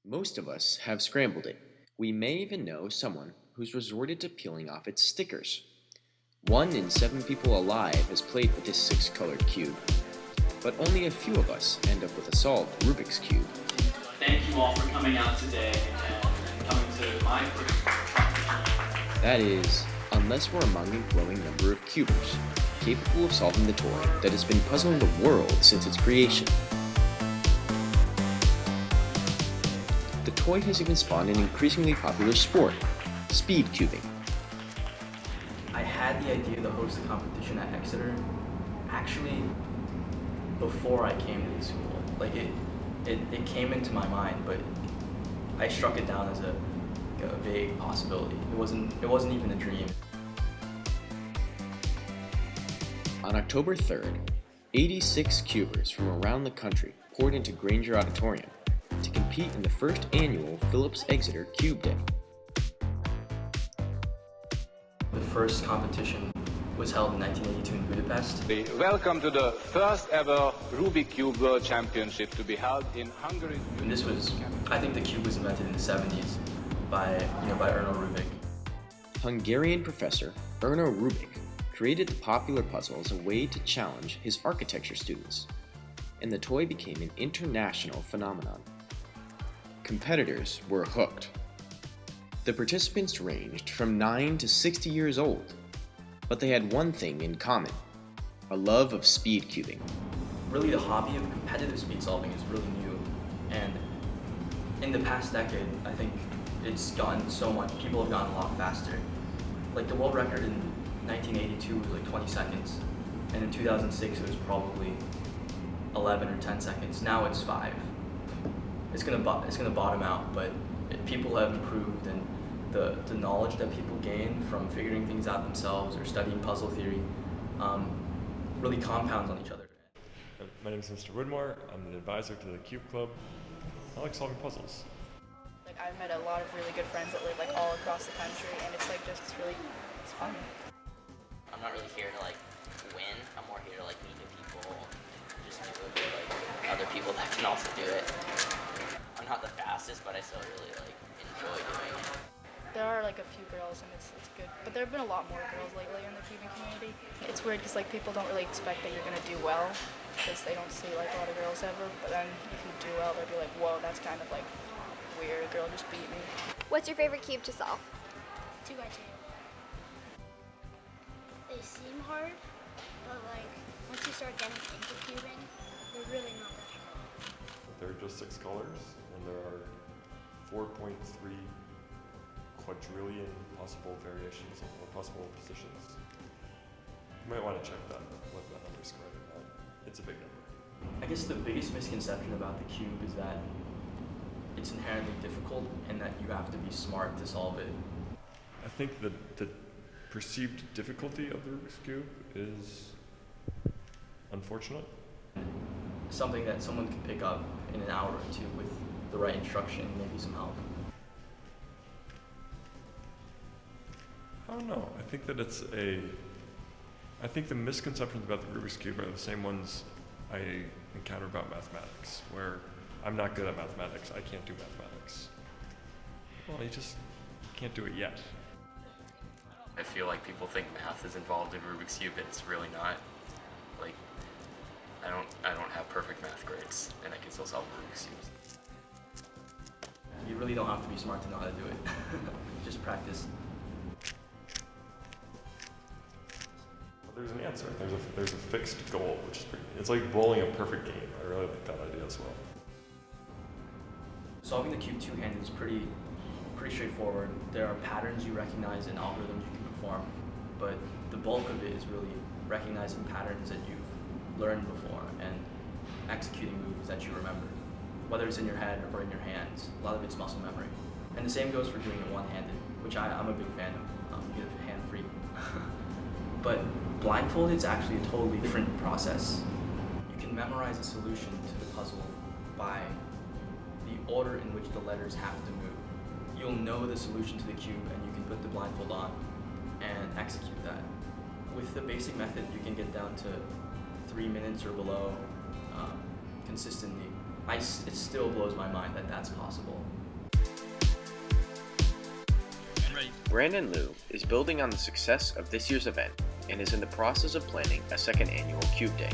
Most of us have scrambled it. We may even know someone who's resorted to peeling off its stickers. 1 in 7 people alive has played with this six-colored cube, but only a few of us end up with a solved Rubik's Cube. Thank you all for coming out today and coming to my first competition. That is, unless we're among a growing number of cubers, capable of solving the toy that has been puzzling the world since its creation. The toy has even spawned an increasingly popular sport, speed cubing. I had the idea to host a competition at Exeter actually before I came to the school. Like it came into my mind, but I struck it down as a vague possibility. It wasn't even a dream. On October 3rd, 86 cubers from around the country poured into Granger Auditorium to compete in the first annual Phillips Exeter Cube Day. The first competition was held in 1982 in Budapest. Welcome to the first ever Rubik Cube World Championship to be held in Hungary. And this was, I think the cube was invented in the 70s by Rubik. Hungarian professor Erno Rubik created the popular puzzle as a way to challenge his architecture students, and the toy became an international phenomenon. Competitors were hooked. The participants ranged from 9 to 60 years old, but they had one thing in common: a love of speed cubing. Really, the hobby of competitive speed solving is really new, and in the past decade, I think it's gotten so much. People have gotten a lot faster. Like the world record in 1982 was like 20 seconds, and in 2006 it was probably 11 or 10 seconds. Now it's 5. It's gonna bottom out, but people have improved, and the knowledge that people gain from figuring things out themselves or studying puzzle theory really compounds on each other. My name is Mr. Woodmore. I'm the advisor to the Cube Club. I like solving puzzles. Like I've met a lot of really good friends that live like all across the country, and it's fun. I'm not really here to like win. I'm more here to like meet new people, just do it with like other people that can also do it. I'm not the fastest, but I still really like enjoy doing it. There are like a few girls, and it's good, but there have been a lot more girls lately in the cubing community. It's weird because like people don't really expect that you're gonna do well because they don't see like a lot of girls ever. But then if you do well, they'll be like, "Whoa, that's kind of like weird. A girl just beat me." What's your favorite cube to solve? 2x2. They seem hard, but like once you start getting into cubing, they're really not that hard. There are just 6 colors, and there are 4.3 quadrillion possible variations or possible positions. You might want to check that, what that number's correct about. It's a big number. I guess the biggest misconception about the cube is that it's inherently difficult and that you have to be smart to solve it. I think that the perceived difficulty of the Rubik's Cube is unfortunate. Something that someone can pick up in an hour or two with the right instruction, maybe some help. I don't know. I think that I think the misconceptions about the Rubik's Cube are the same ones I encounter about mathematics, where I'm not good at mathematics, I can't do mathematics. Well, you just can't do it yet. I feel like people think math is involved in Rubik's Cube, and it's really not. Like, I don't have perfect math grades, and I can still solve Rubik's Cubes. You really don't have to be smart to know how to do it. Just practice. But there's an answer. There's a fixed goal, which is it's like bowling a perfect game. I really like that idea as well. Solving the cube two-handed is pretty straightforward. There are patterns you recognize and algorithms you can perform, but the bulk of it is really recognizing patterns that you've learned before and executing moves that you remember, whether it's in your head or in your hands. A lot of it's muscle memory. And the same goes for doing it one-handed, which I'm a big fan of. You get hand-free. But blindfolded is actually a totally different process. You can memorize a solution to the puzzle by the order in which the letters have to move. You'll know the solution to the cube, and you can put the blindfold on and execute that. With the basic method, you can get down to 3 minutes or below consistently. it still blows my mind that that's possible. Brandon Liu is building on the success of this year's event and is in the process of planning a second annual Cube Day.